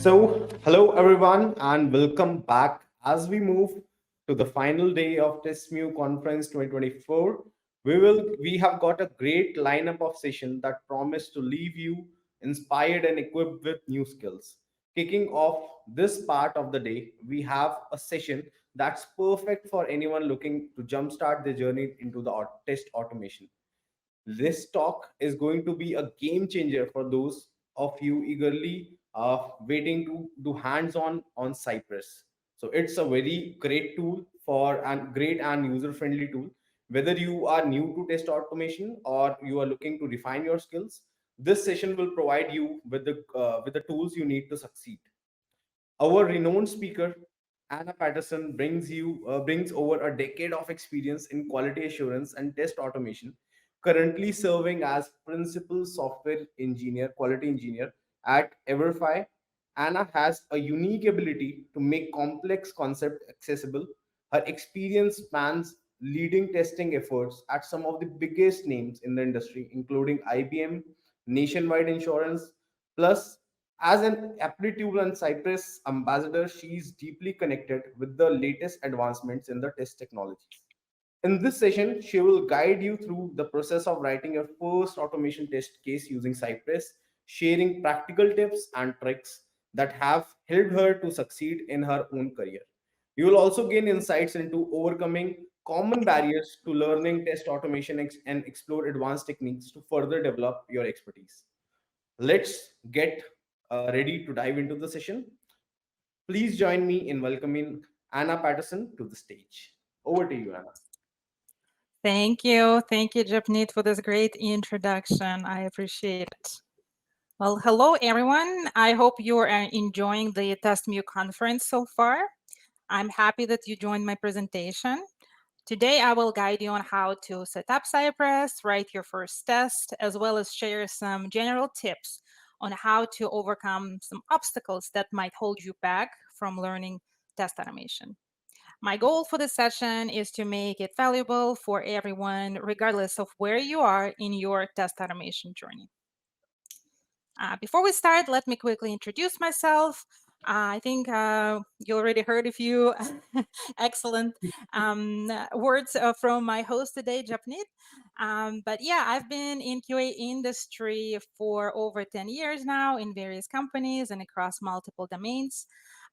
Hello everyone, and welcome back as we move to the final day of TestMu Conference 2024. We have got a great lineup of sessions that promise to leave you inspired and equipped with new skills. Kicking off this part of the day, we have a session that's perfect for anyone looking to jumpstart their journey into the test automation. This talk is going to be a game changer for those of you eagerly waiting to do hands on Cypress. So it's a very great tool for and great and user friendly tool. Whether you are new to test automation or you are looking to refine your skills, this session will provide you with the tools you need to succeed. Our renowned speaker, Anna Patterson, brings over a decade of experience in quality assurance and test automation, currently serving as principal software engineer, quality engineer at EVERFI. Anna has a unique ability to make complex concepts accessible. Her experience spans leading testing efforts at some of the biggest names in the industry, including IBM, Nationwide Insurance, plus as an Aptitude and Cypress ambassador, she is deeply connected with the latest advancements in the test technologies. In this session, she will guide you through the process of writing your first automation test case using Cypress, sharing practical tips and tricks that have helped her to succeed in her own career. You will also gain insights into overcoming common barriers to learning test automation and explore advanced techniques to further develop your expertise. Let's get ready to dive into the session. Please join me in welcoming Anna Patterson to the stage. Over to you, Anna. Thank you. Thank you, Japneet, for this great introduction. I appreciate it. Well, hello, everyone. I hope you are enjoying the TestMu conference so far. I'm happy that you joined my presentation. Today, I will guide you on how to set up Cypress, write your first test, as well as share some general tips on how to overcome some obstacles that might hold you back from learning test automation. My goal for this session is to make it valuable for everyone, regardless of where you are in your test automation journey. Before we start, let me quickly introduce myself. I think you already heard a few excellent words from my host today, Japneet. But yeah, I've been in QA industry for over 10 years now in various companies and across multiple domains.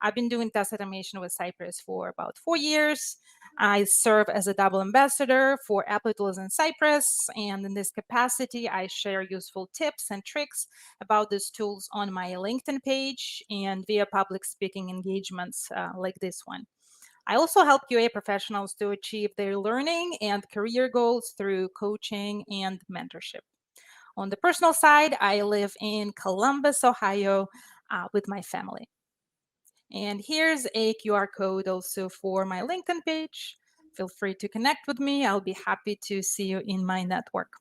I've been doing test automation with Cypress for about 4 years. I serve as a double ambassador for Apple Tools and Cypress, and in this capacity, I share useful tips and tricks about these tools on my LinkedIn page and via public speaking engagements like this one. I also help QA professionals to achieve their learning and career goals through coaching and mentorship. On the personal side, I live in Columbus, Ohio, with my family. And here's a QR code also for my LinkedIn page. Feel free to connect with me. I'll be happy to see you in my network.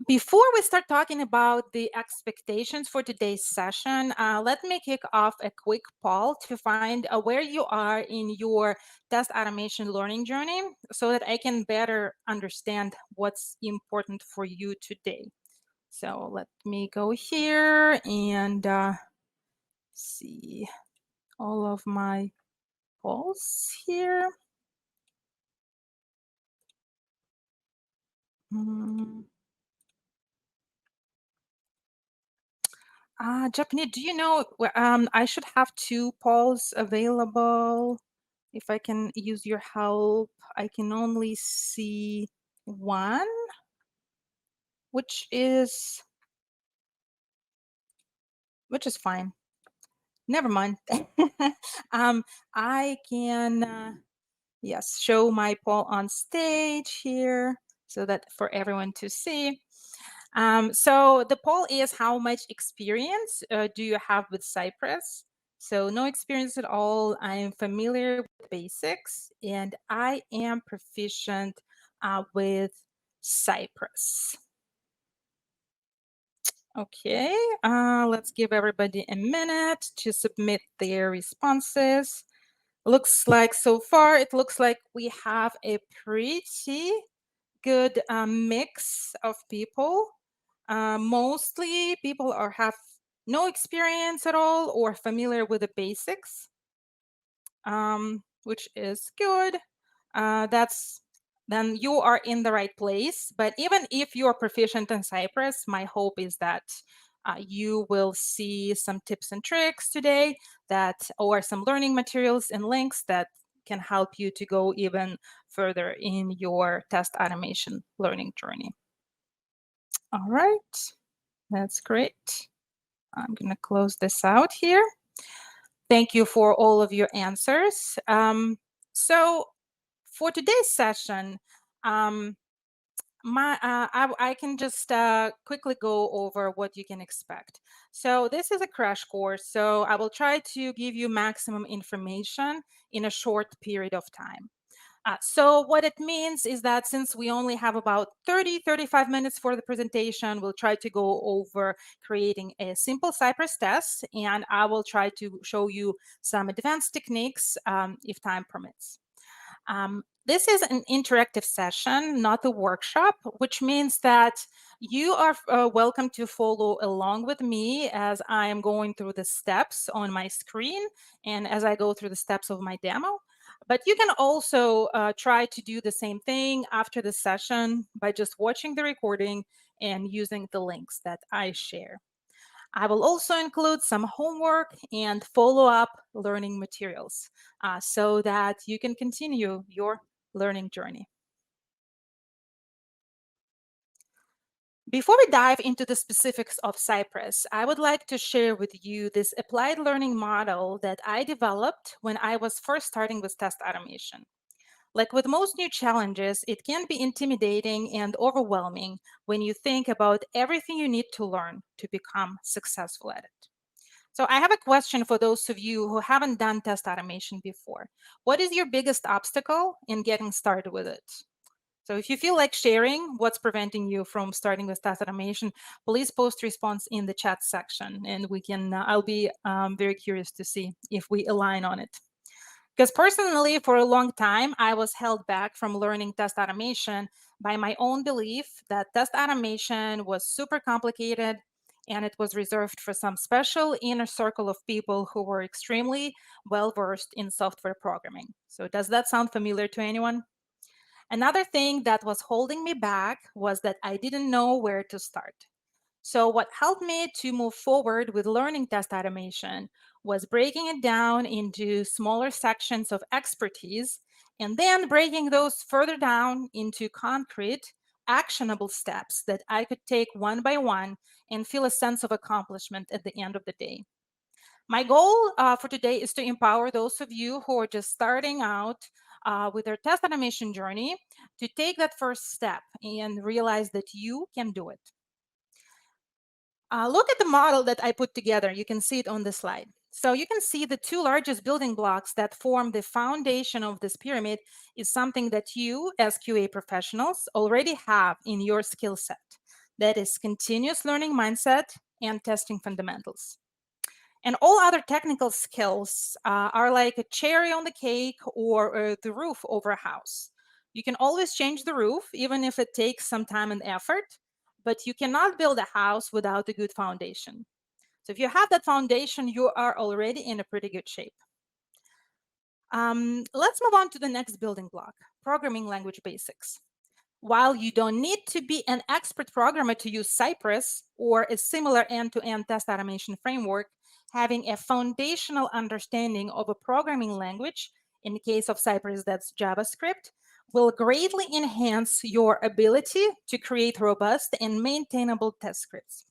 Before we start talking about the expectations for today's session, let me kick off a quick poll to find where you are in your test automation learning journey so that I can better understand what's important for you today. So let me go here and see all of my polls here. Japneet, do you know, I should have two polls available. If I can use your help, I can only see one, which is fine. Never mind. I can, yes, show my poll on stage here so that for everyone to see. So the poll is, how much experience do you have with Cypress? So no experience at all. I am familiar with basics and I am proficient with Cypress. Okay, let's give everybody a minute to submit their responses. Looks like so far, it looks like we have a pretty good mix of people. Mostly people have no experience at all or familiar with the basics, which is good, then you are in the right place. But even if you're proficient in Cypress, my hope is that you will see some tips and tricks today or some learning materials and links that can help you to go even further in your test automation learning journey. All right, that's great. I'm going to close this out here. Thank you for all of your answers. So for today's session, I can just quickly go over what you can expect. So this is a crash course, so I will try to give you maximum information in a short period of time. So what it means is that since we only have about 35 minutes for the presentation, we'll try to go over creating a simple Cypress test, and I will try to show you some advanced techniques if time permits. This is an interactive session, not a workshop, which means that you are welcome to follow along with me as I am going through the steps on my screen and as I go through the steps of my demo. But you can also try to do the same thing after the session by just watching the recording and using the links that I share. I will also include some homework and follow-up learning materials so that you can continue your learning journey. Before we dive into the specifics of Cypress, I would like to share with you this applied learning model that I developed when I was first starting with test automation. Like with most new challenges, it can be intimidating and overwhelming when you think about everything you need to learn to become successful at it. So I have a question for those of you who haven't done test automation before. What is your biggest obstacle in getting started with it? So if you feel like sharing what's preventing you from starting with test automation, please post response in the chat section and we can, I'll be very curious to see if we align on it. Because personally, for a long time, I was held back from learning test automation by my own belief that test automation was super complicated and it was reserved for some special inner circle of people who were extremely well-versed in software programming. So does that sound familiar to anyone? Another thing that was holding me back was that I didn't know where to start. So what helped me to move forward with learning test automation was breaking it down into smaller sections of expertise and then breaking those further down into concrete, actionable steps that I could take one by one and feel a sense of accomplishment at the end of the day. My goal for today is to empower those of you who are just starting out with their test automation journey to take that first step and realize that you can do it. Look at the model that I put together. You can see it on the slide. So you can see the two largest building blocks that form the foundation of this pyramid is something that you as QA professionals already have in your skill set. That is continuous learning mindset and testing fundamentals. And all other technical skills are like a cherry on the cake or the roof over a house. You can always change the roof, even if it takes some time and effort, but you cannot build a house without a good foundation. So if you have that foundation, you are already in a pretty good shape. Let's move on to the next building block, programming language basics. While you don't need to be an expert programmer to use Cypress or a similar end-to-end test automation framework, having a foundational understanding of a programming language, in the case of Cypress, that's JavaScript, will greatly enhance your ability to create robust and maintainable test scripts.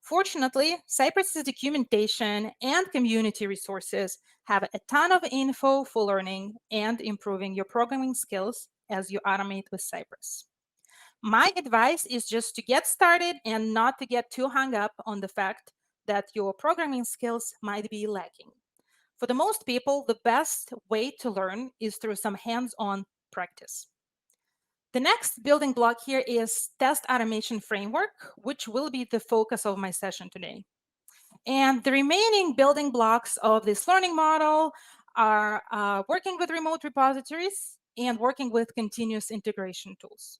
Fortunately, Cypress's documentation and community resources have a ton of info for learning and improving your programming skills as you automate with Cypress. My advice is just to get started and not to get too hung up on the fact that your programming skills might be lacking. For the most people, the best way to learn is through some hands-on practice. The next building block here is test automation framework, which will be the focus of my session today. And the remaining building blocks of this learning model are working with remote repositories and working with continuous integration tools.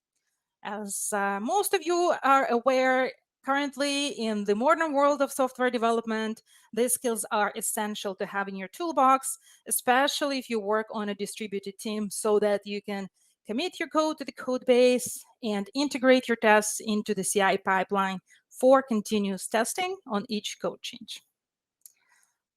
As most of you are aware, Currently, in the modern world of software development, these skills are essential to have in your toolbox, especially if you work on a distributed team, so that you can commit your code to the code base and integrate your tests into the CI pipeline for continuous testing on each code change.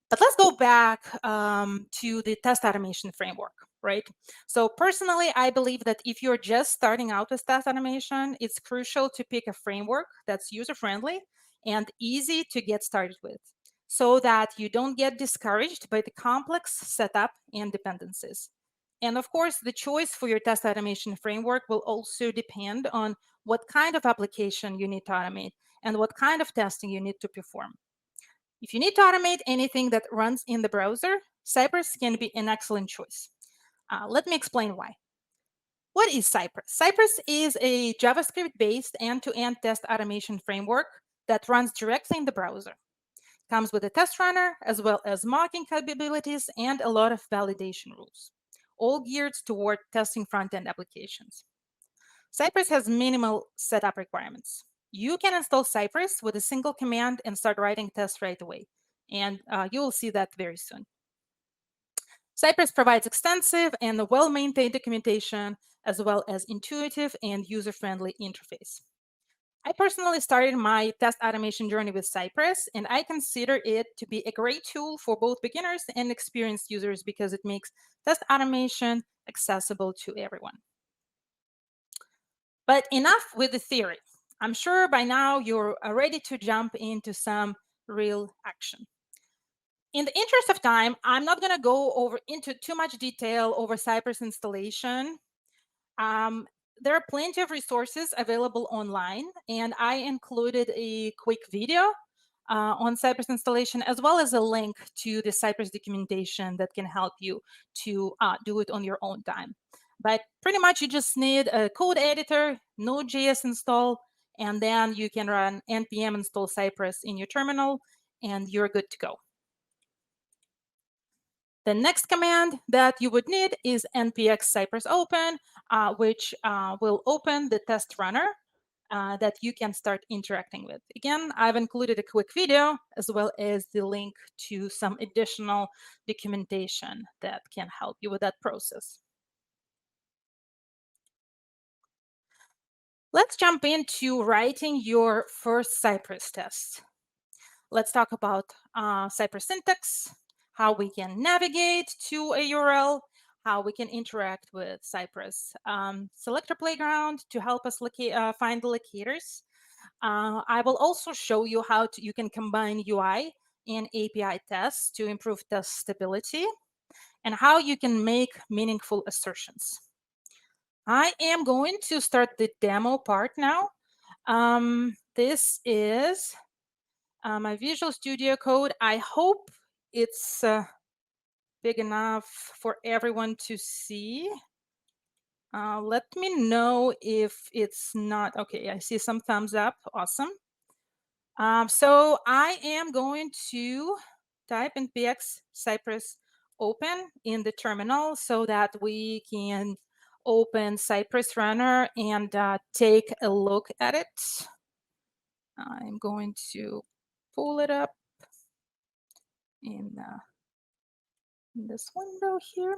But let's go back to the test automation framework, right? So personally, I believe that if you're just starting out with test automation, it's crucial to pick a framework that's user-friendly and easy to get started with, so that you don't get discouraged by the complex setup and dependencies. And of course, the choice for your test automation framework will also depend on what kind of application you need to automate and what kind of testing you need to perform. If you need to automate anything that runs in the browser, Cypress can be an excellent choice. Let me explain why. What is Cypress? Cypress is a JavaScript-based end-to-end test automation framework that runs directly in the browser. Comes with a test runner, as well as mocking capabilities and a lot of validation rules, all geared toward testing front-end applications. Cypress has minimal setup requirements. You can install Cypress with a single command and start writing tests right away. And you will see that very soon. Cypress provides extensive and well-maintained documentation, as well as intuitive and user-friendly interface. I personally started my test automation journey with Cypress, and I consider it to be a great tool for both beginners and experienced users because it makes test automation accessible to everyone. But enough with the theory. I'm sure by now you're ready to jump into some real action. In the interest of time, I'm not going to go into too much detail over Cypress installation. There are plenty of resources available online, and I included a quick video on Cypress installation, as well as a link to the Cypress documentation that can help you to do it on your own time. But pretty much you just need a code editor, Node.js install, and then you can run npm install Cypress in your terminal, and you're good to go. The next command that you would need is npx cypress open, which will open the test runner that you can start interacting with. Again, I've included a quick video as well as the link to some additional documentation that can help you with that process. Let's jump into writing your first Cypress test. Let's talk about Cypress syntax, how we can navigate to a URL, how we can interact with Cypress selector playground to help us find the locators. I will also show you how you can combine UI and API tests to improve test stability, and how you can make meaningful assertions. I am going to start the demo part now. This is my Visual Studio Code. I hope it's big enough for everyone to see. Let me know if it's not. Okay, I see some thumbs up. Awesome. So I am going to type npx cypress open in the terminal so that we can open Cypress runner and take a look at it. I'm going to pull it up in this window here.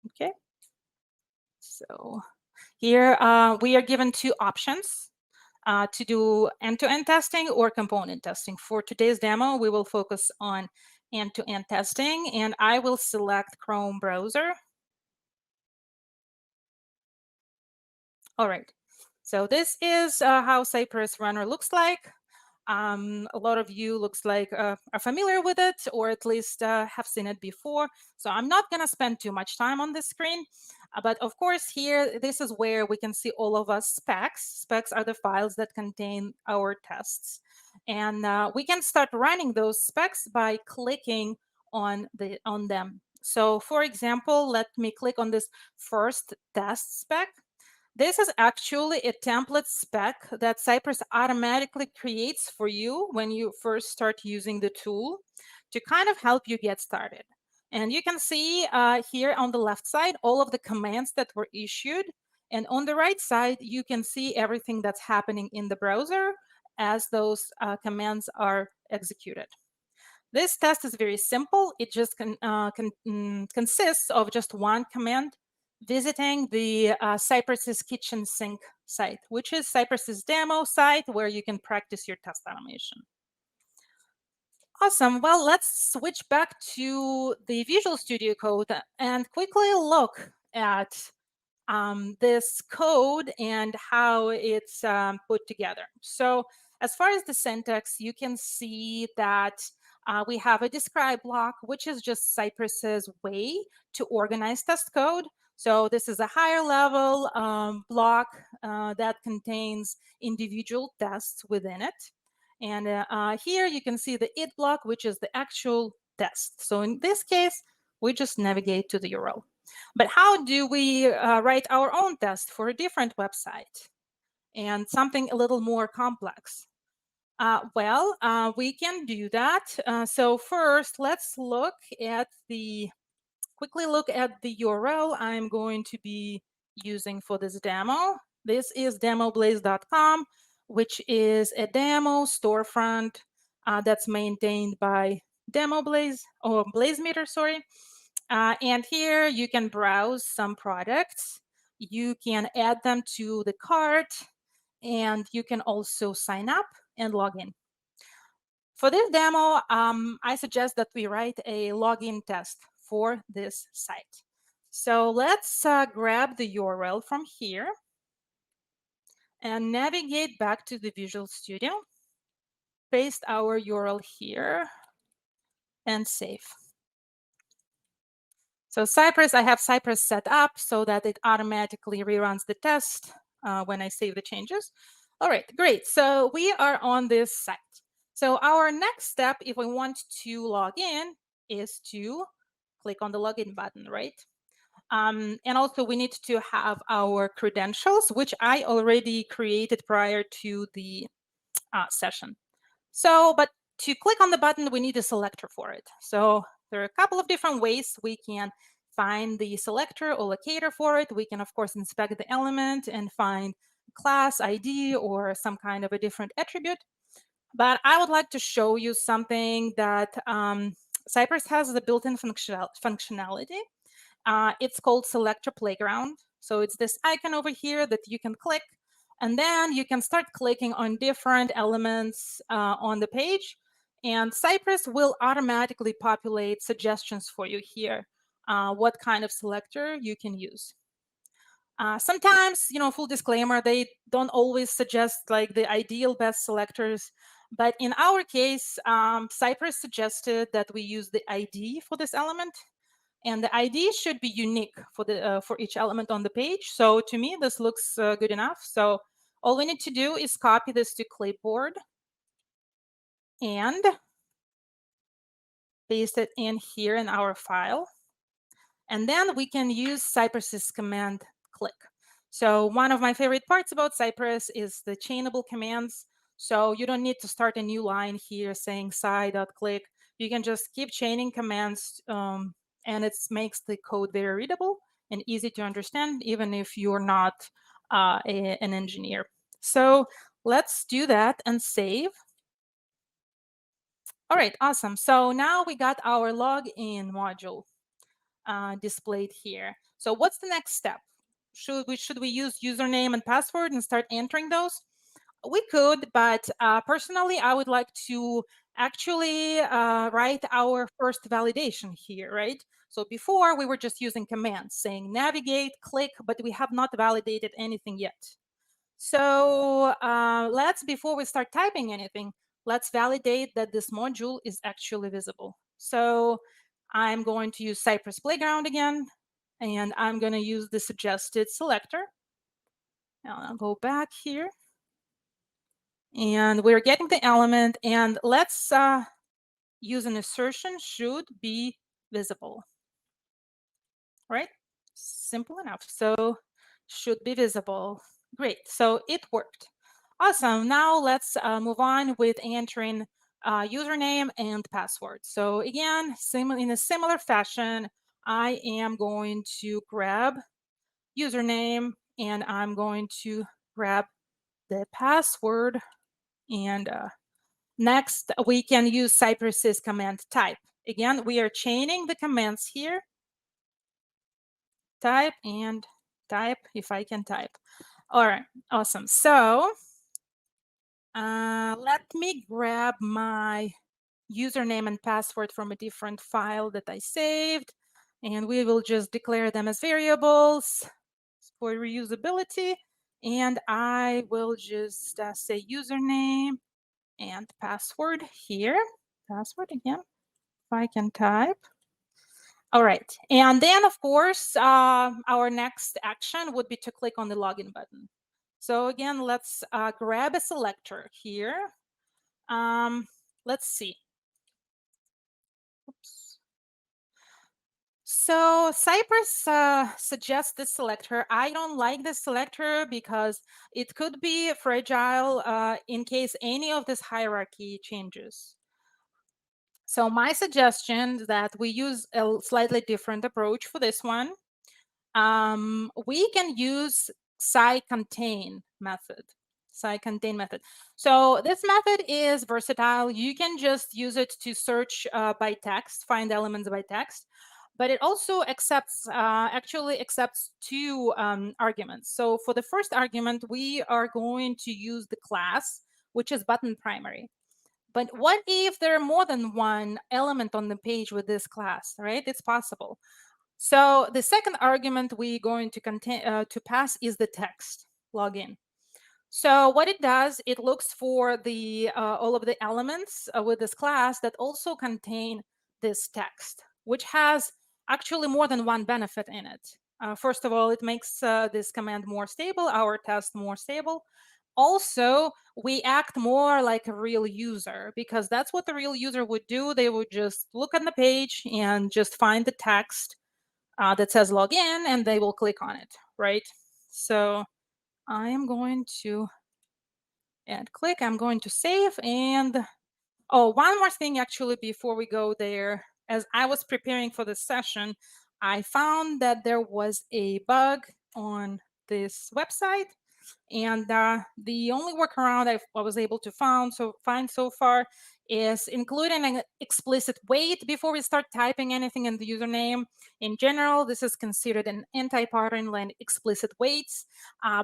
Okay. So here we are given two options to do end-to-end testing or component testing. For today's demo, we will focus on end-to-end testing, and I will select Chrome browser. All right. So this is how Cypress runner looks like. A lot of you looks like are familiar with it, or at least have seen it before. So I'm not going to spend too much time on this screen. But of course, here, this is where we can see all of our specs. Specs are the files that contain our tests. And we can start running those specs by clicking on them. So for example, let me click on this first test spec. This is actually a template spec that Cypress automatically creates for you when you first start using the tool to kind of help you get started. And you can see here on the left side all of the commands that were issued. And on the right side, you can see everything that's happening in the browser, as those commands are executed. This test is very simple. It just consists of just one command visiting the Cypress's kitchen sink site, which is Cypress's demo site where you can practice your test automation. Awesome. Well, let's switch back to the Visual Studio Code and quickly look at this code and how it's put together. So as far as the syntax, you can see that we have a describe block, which is just Cypress's way to organize test code. So this is a higher level block that contains individual tests within it. And here you can see the it block, which is the actual test. So in this case, we just navigate to the URL. But how do we write our own test for a different website and something a little more complex? We can do that. So first, let's quickly look at the URL I'm going to be using for this demo. This is demoblaze.com, which is a demo storefront that's maintained by DemoBlaze, or BlazeMeter, sorry. And here you can browse some products. You can add them to the cart, and you can also sign up and log in. For this demo, I suggest that we write a login test for this site. So let's grab the URL from here and navigate back to the Visual Studio, paste our URL here, and save. So Cypress, I have Cypress set up so that it automatically reruns the test when I save the changes. All right, great. So we are on this site. So our next step, if we want to log in, is to click on the login button, right? And also we need to have our credentials, which I already created prior to the session. So, but to click on the button, we need a selector for it. So there are a couple of different ways we can find the selector or locator for it. We can, of course, inspect the element and find class ID or some kind of a different attribute. But I would like to show you something that Cypress has the built-in functionality. It's called Selector Playground. So it's this icon over here that you can click, and then you can start clicking on different elements on the page, and Cypress will automatically populate suggestions for you here, what kind of selector you can use. Sometimes, full disclaimer, they don't always suggest like the ideal best selectors. But in our case, Cypress suggested that we use the ID for this element. And the ID should be unique for each element on the page. So to me, this looks good enough. So all we need to do is copy this to clipboard and paste it in here in our file. And then we can use Cypress's command click. So one of my favorite parts about Cypress is the chainable commands. So you don't need to start a new line here saying sci.click. You can just keep chaining commands, and it makes the code very readable and easy to understand, even if you're not an engineer. So let's do that and save. All right, awesome. So now we got our login module displayed here. So what's the next step? Should we use username and password and start entering those? We could, but personally, I would like to actually write our first validation here, right? So before we were just using commands saying navigate, click, but we have not validated anything yet. So before we start typing anything, let's validate that this module is actually visible. So I'm going to use Cypress Playground again, and I'm going to use the suggested selector. Now I'll go back here. And we're getting the element, and let's use an assertion should be visible, right? Simple enough. So should be visible. Great. So it worked. Awesome. Now let's move on with entering username and password. So again, in a similar fashion, I am going to grab username and I'm going to grab the password. And next, we can use Cypress's command type. Again, we are chaining the commands here. Type and type, if I can type. All right, awesome. So let me grab my username and password from a different file that I saved, and we will just declare them as variables for reusability. And I will just say username and password here. Password again, if I can type. All right, and then of course, our next action would be to click on the login button. So again, let's grab a selector here. Let's see. Oops. So Cypress suggests this selector. I don't like this selector because it could be fragile in case any of this hierarchy changes. So my suggestion that we use a slightly different approach for this one. We can use 𝐀𝐧𝐾ontain method. 𝐀𝐧𝐾ontain method. So this method is versatile. You can just use it to search by text, find elements by text, but it also accepts actually accepts two arguments. So for the first argument, we are going to use the class, which is button primary. But what if there are more than one element on the page with this class, right? It's possible. So the second argument we're going to pass is the text login. So what it does, it looks for the all of the elements with this class that also contain this text, which has actually more than one benefit in it. First of all, it makes this command more stable, our test more stable. Also, we act more like a real user because that's what the real user would do. They would just look on the page and just find the text that says login, and they will click on it, right? So I am going to add click, I'm going to save, and oh, one more thing actually before we go there. As I was preparing for this session, I found that there was a bug on this website, and the only workaround I was able to find so far is including an explicit wait before we start typing anything in the username. In general, this is considered an anti-pattern line explicit waits,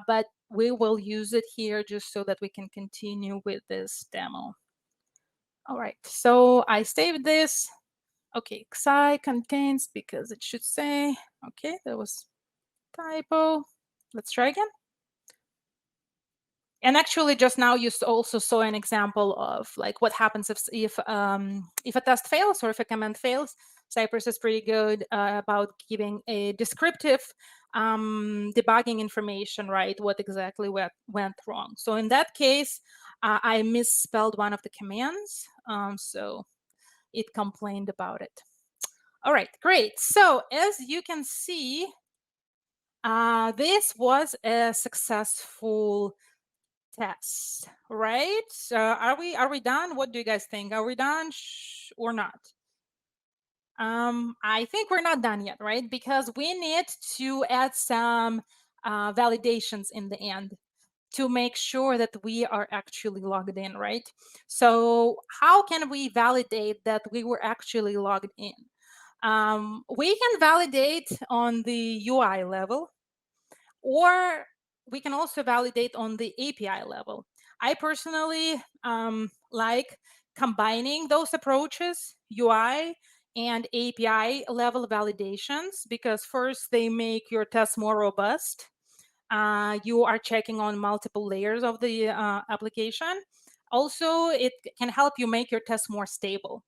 but we will use it here just so that we can continue with this demo. All right, so I saved this. Okay, 𝐀𝐧 contains, because it should say, okay, that was typo. Let's try again. And actually, just now you also saw an example of like what happens if a test fails or if a command fails. Cypress is pretty good about giving a descriptive debugging information, right? What exactly went wrong. So in that case, I misspelled one of the commands, so it complained about it. All right, great. So as you can see, this was a successful test, right? Are we done? What do you guys think? Are we done or not? I think we're not done yet, right? Because we need to add some validations in the end to make sure that we are actually logged in, right? So how can we validate that we were actually logged in? We can validate on the UI level, or we can also validate on the API level. I personally like combining those approaches, UI and API level validations, because first they make your tests more robust. You are checking on multiple layers of the application. Also, it can help you make your tests more stable.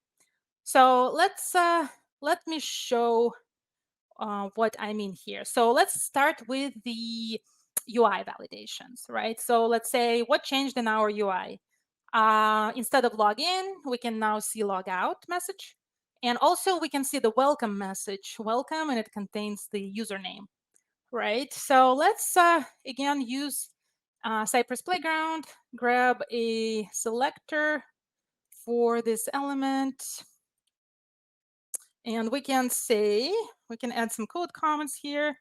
So let me show what I mean here. So let's start with the UI validations, right? So let's say what changed in our UI. Instead of login, we can now see logout message. And also we can see the welcome message, welcome, and it contains the username, right? So let's again use Cypress Playground, grab a selector for this element. And we can say, we can add some code comments here.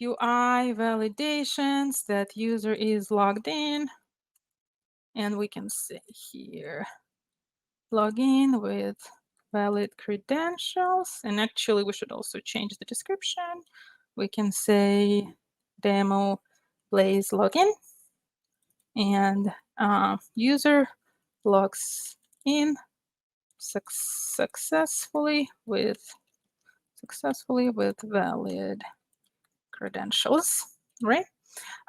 UI validations that user is logged in. And we can say here, login with valid credentials. And actually, we should also change the description. We can say demo plays login. And user logs in successfully with valid credentials, right?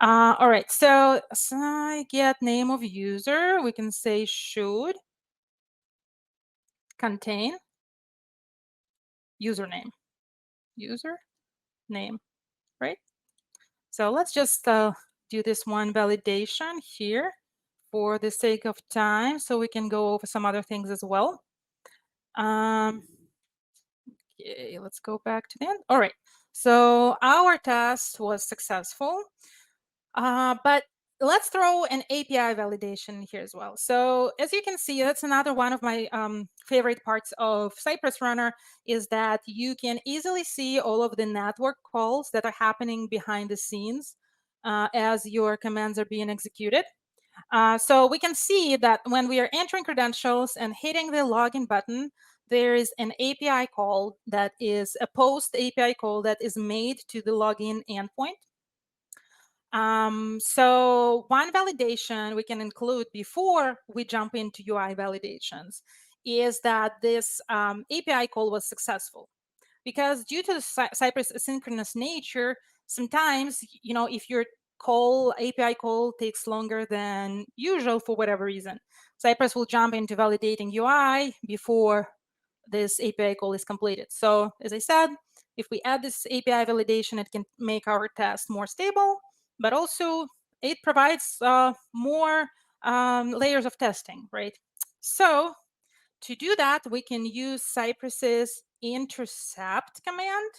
All right, so I get name of user. We can say should contain username, right? So let's just do this one validation here for the sake of time, so we can go over some other things as well. Okay, let's go back to the end. All right, so our test was successful, but let's throw an API validation here as well. So as you can see, that's another one of my favorite parts of Cypress Runner, is that you can easily see all of the network calls that are happening behind the scenes as your commands are being executed. So we can see that when we are entering credentials and hitting the login button, there is an API call that is a post API call that is made to the login endpoint. So one validation we can include before we jump into UI validations is that this API call was successful. Because due to the Cypress asynchronous nature, sometimes, if your API call takes longer than usual for whatever reason, Cypress will jump into validating UI before this API call is completed. So as I said, if we add this API validation, it can make our test more stable, but also it provides more layers of testing, right? So to do that, we can use Cypress's intercept command,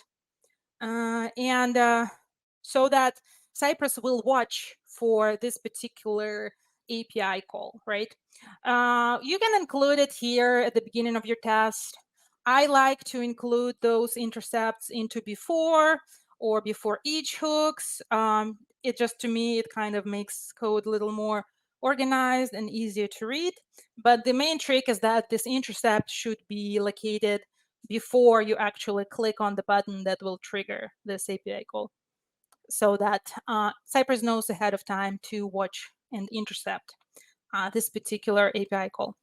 so that Cypress will watch for this particular API call, right? You can include it here at the beginning of your test. I like to include those intercepts into before or before each hooks. To me, it kind of makes code a little more organized and easier to read. But the main trick is that this intercept should be located before you actually click on the button that will trigger this API call, so that Cypress knows ahead of time to watch and intercept this particular API call.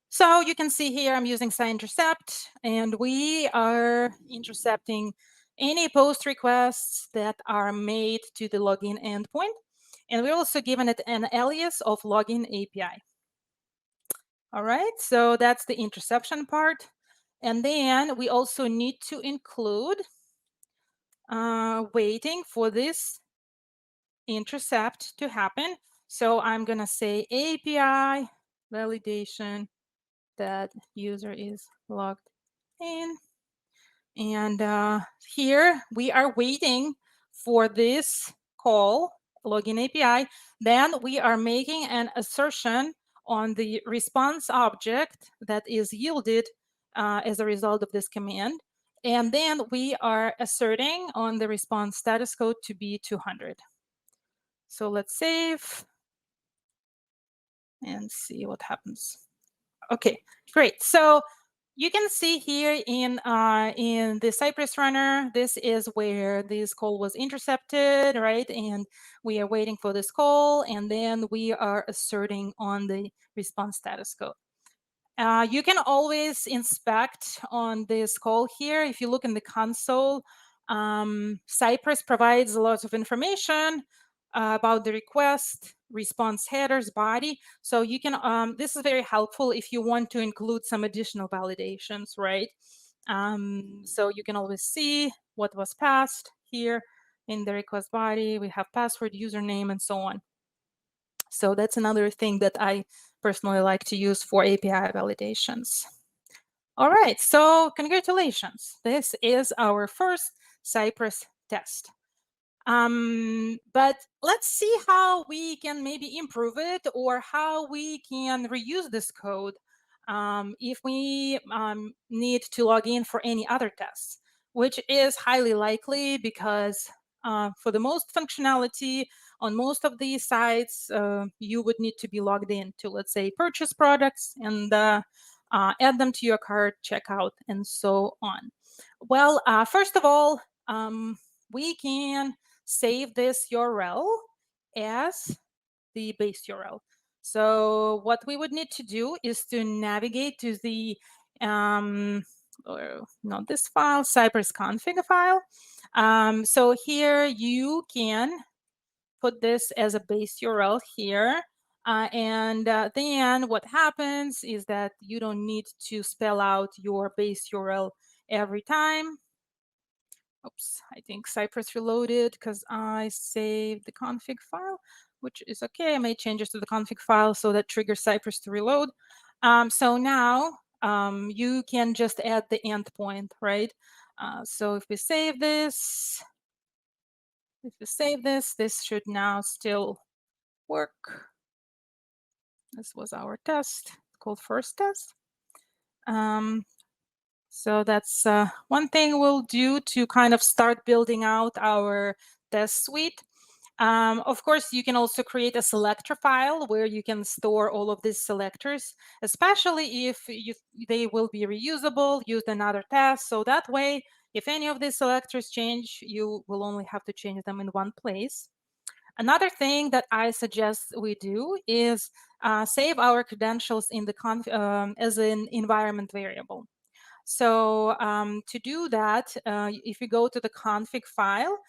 So you can see here I'm using CyIntercept, and we are intercepting any post requests that are made to the login endpoint. And we're also given it an alias of login API. All right, so that's the interception part. And then we also need to include waiting for this intercept to happen. So I'm going to say API validation that user is logged in. And here we are waiting for this call, login API. Then we are making an assertion on the response object that is yielded as a result of this command. And then we are asserting on the response status code to be 200. So let's save and see what happens. Okay, great. So you can see here in the Cypress runner, this is where this call was intercepted, right? And we are waiting for this call, and then we are asserting on the response status code. You can always inspect on this call here. If you look in the console, Cypress provides a lot of information about the request, response headers, body. So you can, this is very helpful if you want to include some additional validations, right? So you can always see what was passed here in the request body. We have password, username, and so on. So that's another thing that I personally like to use for API validations. All right, so congratulations. This is our first Cypress test. But let's see how we can maybe improve it, or how we can reuse this code if we need to log in for any other tests, which is highly likely because for the most functionality on most of these sites, you would need to be logged in to, let's say, purchase products and add them to your cart, checkout, and so on. Well, first of all, we can save this URL as the base URL. So what we would need to do is to navigate to the, or not this file, Cypress config file. So here you can put this as a base URL here. And then what happens is that you don't need to spell out your base URL every time. Oops, I think Cypress reloaded because I saved the config file, which is okay. I made changes to the config file so that triggers Cypress to reload. So now you can just add the endpoint, right? So if we save this, this should now still work. This was our test called first test. So that's one thing we'll do to kind of start building out our test suite. Of course, you can also create a selector file where you can store all of these selectors, especially if they will be reusable, used in other tests. So that way, if any of these selectors change, you will only have to change them in one place. Another thing that I suggest we do is save our credentials in the as an environment variable. So to do that, if you go to the config file,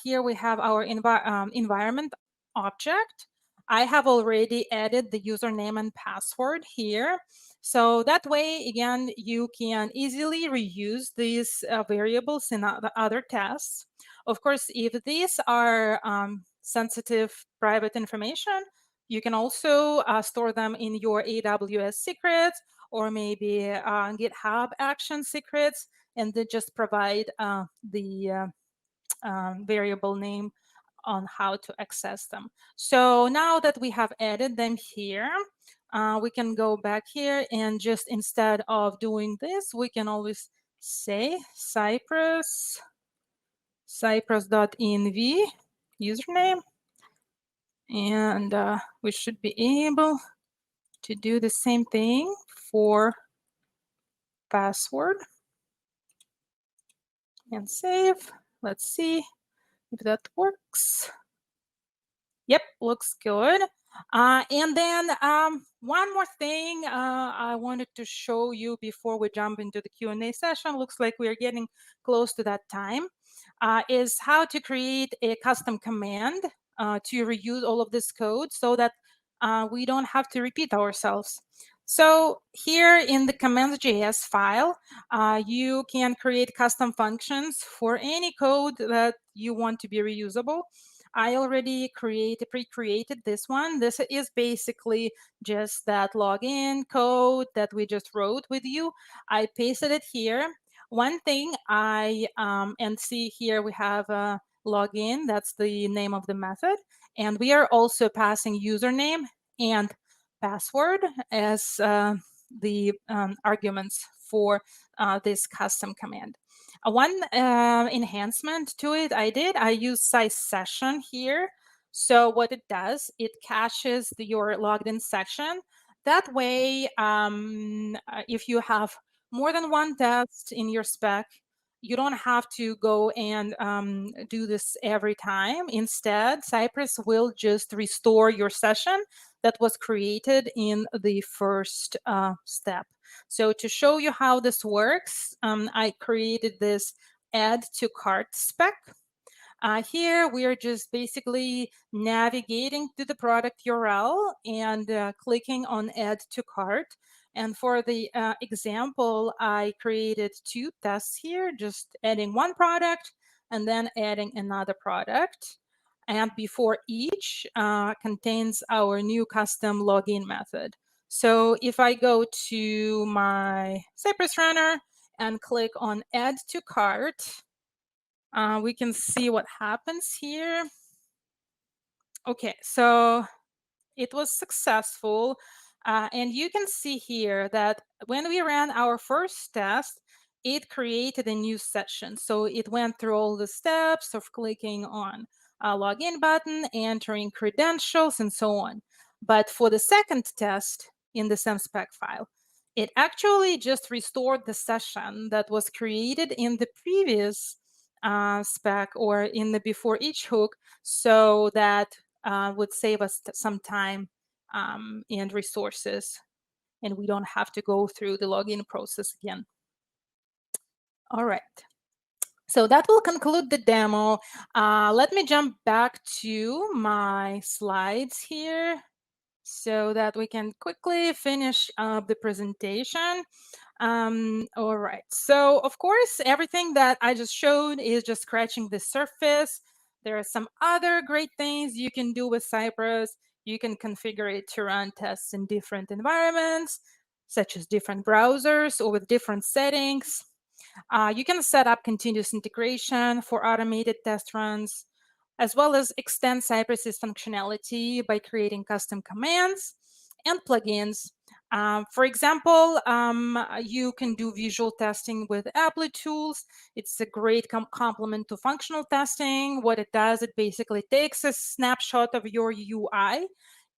here we have our environment object. I have already added the username and password here. So that way, again, you can easily reuse these variables in other tests. Of course, if these are sensitive private information, you can also store them in your AWS secrets or maybe GitHub action secrets, and then just provide the variable name on how to access them. So now that we have added them here, we can go back here and just instead of doing this, we can always say cypress.env username, and we should be able to do the same thing for password and save. Let's see if that works. Yep, looks good. And then one more thing I wanted to show you before we jump into the Q&A session, looks like we're getting close to that time, is how to create a custom command to reuse all of this code so that we don't have to repeat ourselves. So here in the commands.js file, you can create custom functions for any code that you want to be reusable. I already pre-created this one. This is basically just that login code that we just wrote with you. I pasted it here. One thing and see here we have a login, that's the name of the method. And we are also passing username and password as the arguments for this custom command. One enhancement to it I use size session here. So what it does, it caches your logged in section. That way, if you have more than one test in your spec, you don't have to go and do this every time. Instead, Cypress will just restore your session that was created in the first step. So to show you how this works, I created this add to cart spec. Here we are just basically navigating to the product URL and clicking on add to cart. And for the example, I created two tests here, just adding one product and then adding another product. And before each contains our new custom login method. So if I go to my Cypress runner and click on add to cart, we can see what happens here. Okay, so it was successful. And you can see here that when we ran our first test, it created a new session. So it went through all the steps of clicking on a login button, entering credentials, and so on. But for the second test in the SEMspec file, it actually just restored the session that was created in the previous spec or in the before each hook, so that would save us some time and resources, and we don't have to go through the login process again. All right. So that will conclude the demo. Let me jump back to my slides here so that we can quickly finish up the presentation. All right. So of course, everything that I just showed is just scratching the surface. There are some other great things you can do with Cypress. You can configure it to run tests in different environments, such as different browsers or with different settings. You can set up continuous integration for automated test runs, as well as extend Cypress's functionality by creating custom commands and plugins. For example, you can do visual testing with Applet tools. It's a great complement to functional testing. What it does, it basically takes a snapshot of your UI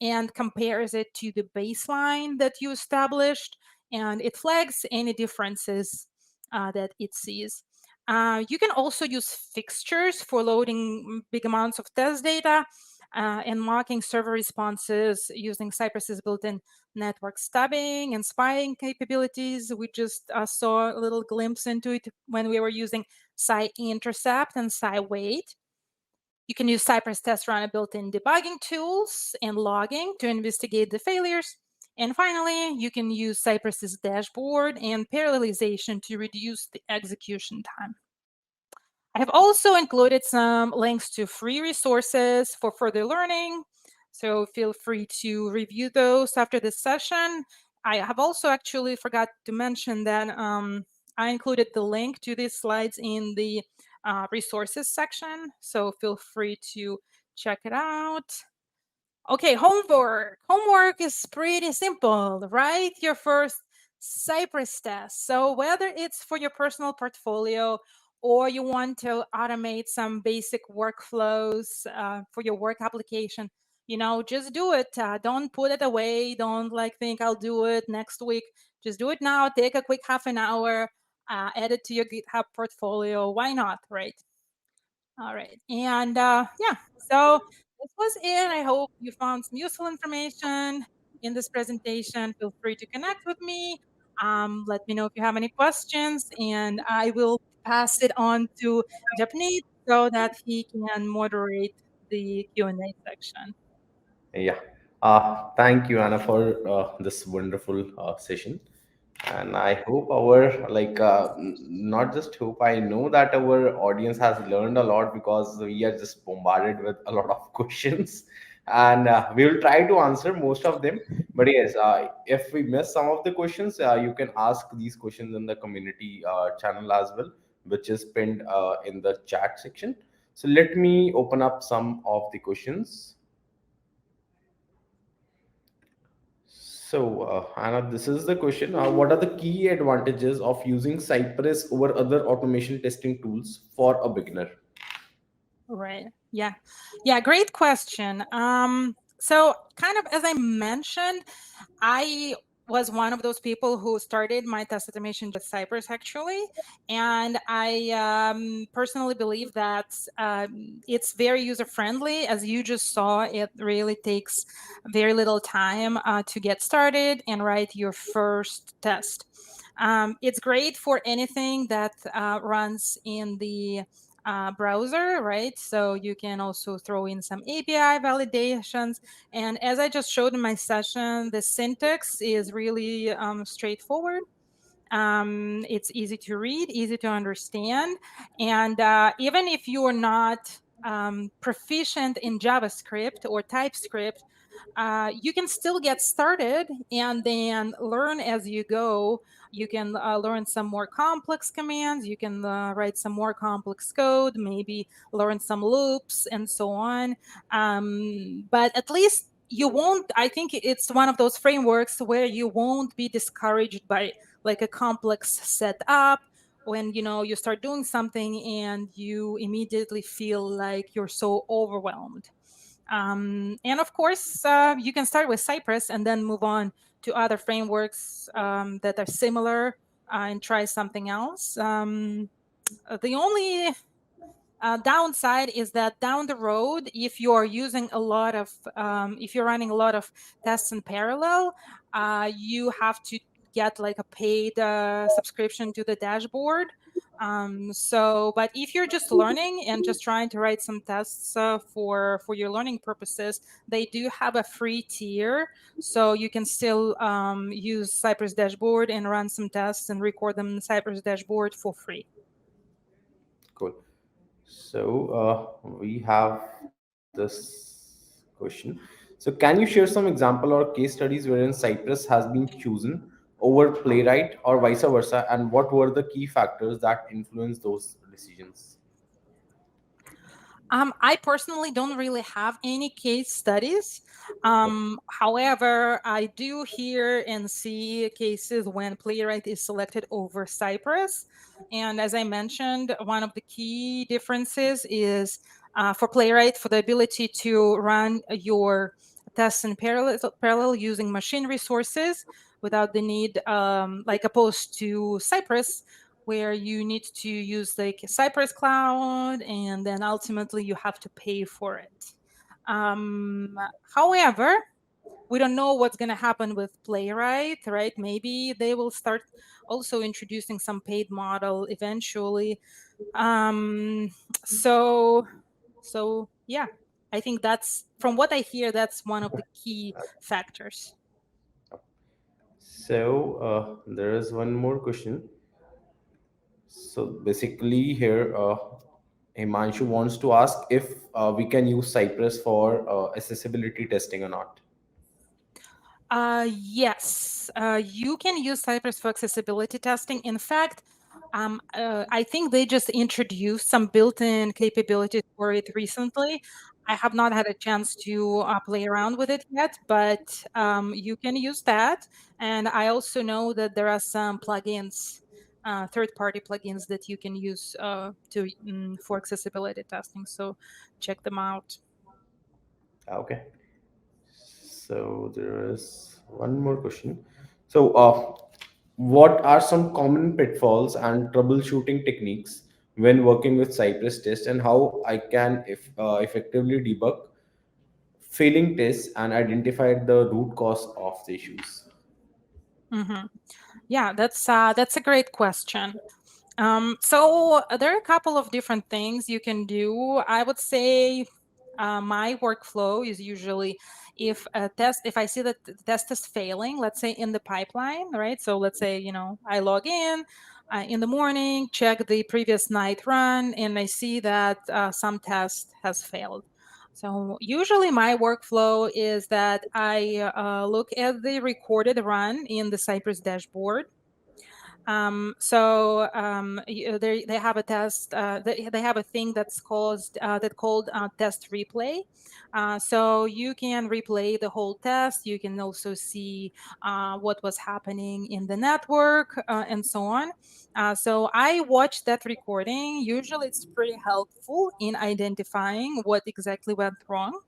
and compares it to the baseline that you established, and it flags any differences that it sees. You can also use fixtures for loading big amounts of test data and mocking server responses using Cypress's built-in network stubbing and spying capabilities. We just saw a little glimpse into it when we were using cy-intercept and cy-wait. You can use Cypress Test Runner built-in debugging tools and logging to investigate the failures. And finally, you can use Cypress's dashboard and parallelization to reduce the execution time. I have also included some links to free resources for further learning, so feel free to review those after this session. I have also actually forgot to mention that I included the link to these slides in the resources section, so feel free to check it out. Okay, homework. Homework is pretty simple. Write your first Cypress test. So whether it's for your personal portfolio or you want to automate some basic workflows for your work application, just do it. Don't put it away. Don't think I'll do it next week. Just do it now. Take a quick half an hour, add it to your GitHub portfolio. Why not, right? All right. And yeah, so this was it. I hope you found some useful information in this presentation. Feel free to connect with me. Let me know if you have any questions, and I will pass it on to Japneet so that he can moderate the Q&A section. Yeah. Thank you, Anna, for this wonderful session. And I hope our not just hope, I know that our audience has learned a lot because we are just bombarded with a lot of questions, and we will try to answer most of them. But yes, if we miss some of the questions, you can ask these questions in the community channel as well, which is pinned in the chat section. So let me open up some of the questions. So, Anna, this is the question. What are the key advantages of using Cypress over other automation testing tools for a beginner? Right. Yeah. Yeah. Great question. So kind of as I mentioned, I was one of those people who started my test automation with Cypress actually, and I personally believe that it's very user friendly. As you just saw, it really takes very little time to get started and write your first test. It's great for anything that runs in the browser, right? So you can also throw in some API validations. And as I just showed in my session, the syntax is really straightforward. It's easy to read, easy to understand. And even if you're not proficient in JavaScript or TypeScript, you can still get started and then learn as you go. You can learn some more complex commands. You can write some more complex code, maybe learn some loops and so on. But at least you won't, I think it's one of those frameworks where you won't be discouraged by a complex setup when you start doing something and you immediately feel like you're so overwhelmed. And of course, you can start with Cypress and then move on to other frameworks that are similar and try something else. The only downside is that down the road, if you're using a lot of, if you're running a lot of tests in parallel, you have to get like a paid subscription to the dashboard. But if you're just learning and just trying to write some tests for your learning purposes, they do have a free tier, so you can still use Cypress dashboard and run some tests and record them in Cypress dashboard for free. Cool. So we have this question. So can you share some example or case studies wherein Cypress has been chosen over Playwright or vice versa, and what were the key factors that influenced those decisions? I personally don't really have any case studies. However, I do hear and see cases when Playwright is selected over Cypress. And as I mentioned, one of the key differences is for Playwright, for the ability to run your tests in parallel using machine resources without the need, like opposed to Cypress, where you need to use like a Cypress Cloud, and then ultimately you have to pay for it. Um, However, we don't know what's going to happen with Playwright, right? Maybe they will start also introducing some paid model eventually. Um, so, so yeah, I think that's, from what I hear, that's one of the key factors. So there is one more question. So basically, here Himanshu wants to ask if we can use Cypress for accessibility testing or not. Yes, you can use Cypress for accessibility testing. In fact, I think they just introduced some built-in capabilities for it recently. I have not had a chance to play around with it yet, but you can use that. And I also know that there are some plugins, third-party plugins that you can use for accessibility testing. So check them out. Okay. So there is one more question. So, what are some common pitfalls and troubleshooting techniques when working with Cypress test, and how I can effectively debug failing tests and identify the root cause of the issues? Mhm. Yeah, that's a great question. So there are a couple of different things you can do. I would say my workflow is usually, if I see that the test is failing, let's say in the pipeline, right? So let's say, I log in the morning, check the previous night run, and I see that some test has failed. So usually my workflow is that I look at the recorded run in the Cypress dashboard. They have a test. They have a thing that's called test replay. So you can replay the whole test. You can also see what was happening in the network and so on. So I watch that recording. Usually, it's pretty helpful in identifying what exactly went wrong.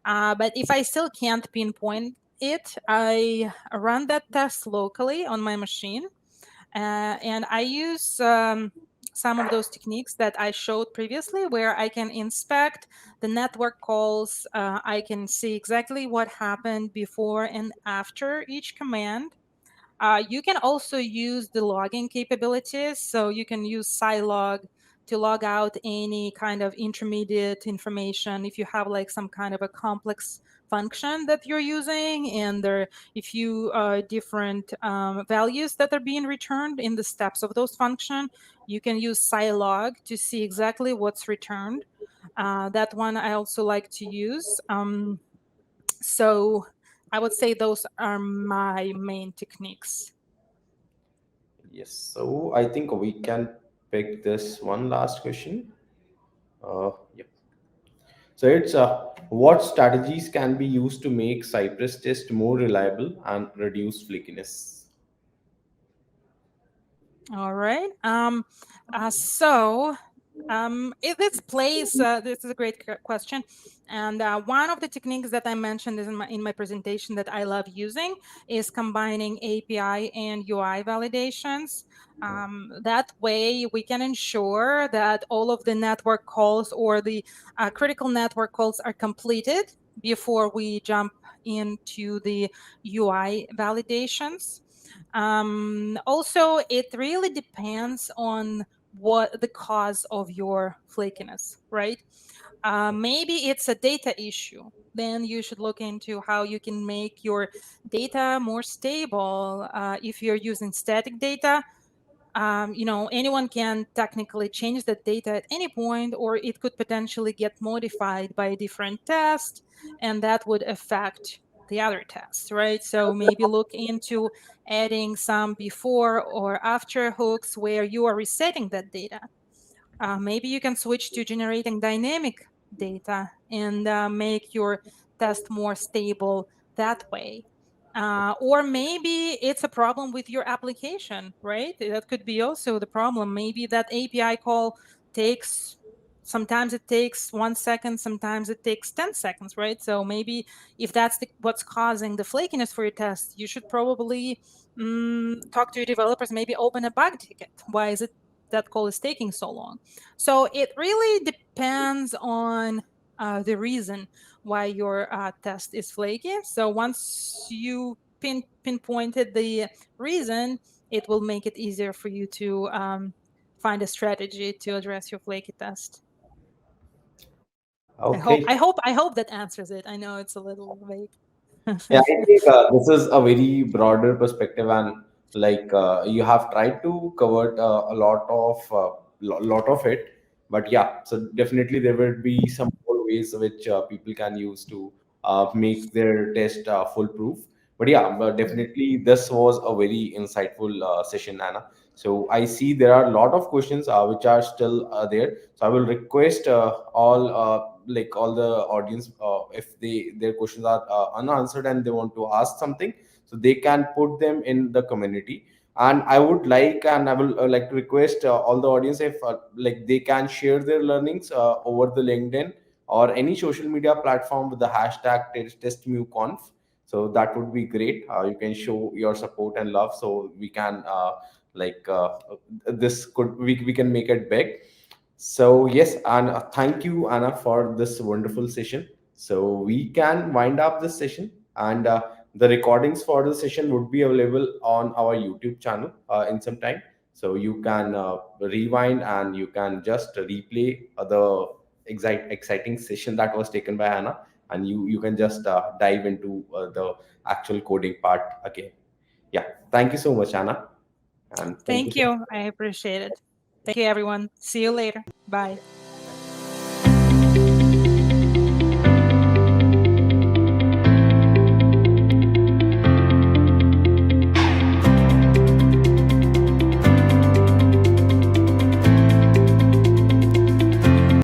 But if I still can't pinpoint it, I run that test locally on my machine, and I use some of those techniques that I showed previously, where I can inspect the network calls. I can see exactly what happened before and after each command. You can also use the logging capabilities. So you can use Scilog to log out any kind of intermediate information. If you have like some kind of a complex function that you're using, and there are a few different values that are being returned in the steps of those function, you can use Scilog to see exactly what's returned. That one I also like to use. So I would say those are my main techniques. Yes. So I think we can pick this one last question. Yep. So it's what strategies can be used to make Cypress test more reliable and reduce flakiness? All right. So this plays. This is a great question, and one of the techniques that I mentioned is in my presentation that I love using is combining API and UI validations. That way, we can ensure that all of the network calls or the critical network calls are completed before we jump into the UI validations. Also, it really depends on what the cause of your flakiness, right? Maybe it's a data issue. Then you should look into how you can make your data more stable. If you're using static data, anyone can technically change the data at any point, or it could potentially get modified by a different test, and that would affect the other tests, right? So maybe look into adding some before or after hooks where you are resetting that data. Maybe you can switch to generating dynamic data and make your test more stable that way. Or maybe it's a problem with your application, right? That could be also the problem. Maybe that API call takes, sometimes it takes 1 second, sometimes it takes 10 seconds, right? So maybe if that's what's causing the flakiness for your test, you should probably talk to your developers, maybe open a bug ticket. Why is it that call is taking so long? So it really depends on the reason why your test is flaky. So once you pinpointed the reason, it will make it easier for you to find a strategy to address your flaky test. Okay. I hope that answers it. I know it's a little vague. Yeah, I think this is a very broader perspective, and like you have tried to cover a lot of it. But yeah, so definitely there will be some more ways which people can use to make their test foolproof. But yeah, but definitely this was a very insightful session, Anna. So I see there are a lot of questions which are still there. So I will request all the audience, if their questions are unanswered and they want to ask something, so they can put them in the community. And I would like, and I will like to request all the audience, if like they can share their learnings over the LinkedIn or any social media platform with the hashtag testmuconf. So that would be great. You can show your support and love, so we can like this could we can make it big. So yes, and thank you, Anna, for this wonderful session. So we can wind up this session, and the recordings for the session would be available on our YouTube channel in some time. So you can rewind and you can just replay the exciting session that was taken by Anna, and you can just dive into the actual coding part again. Yeah, thank you so much, Anna, and thank you Thank so you. I appreciate it. Thank you, everyone. See you later. Bye.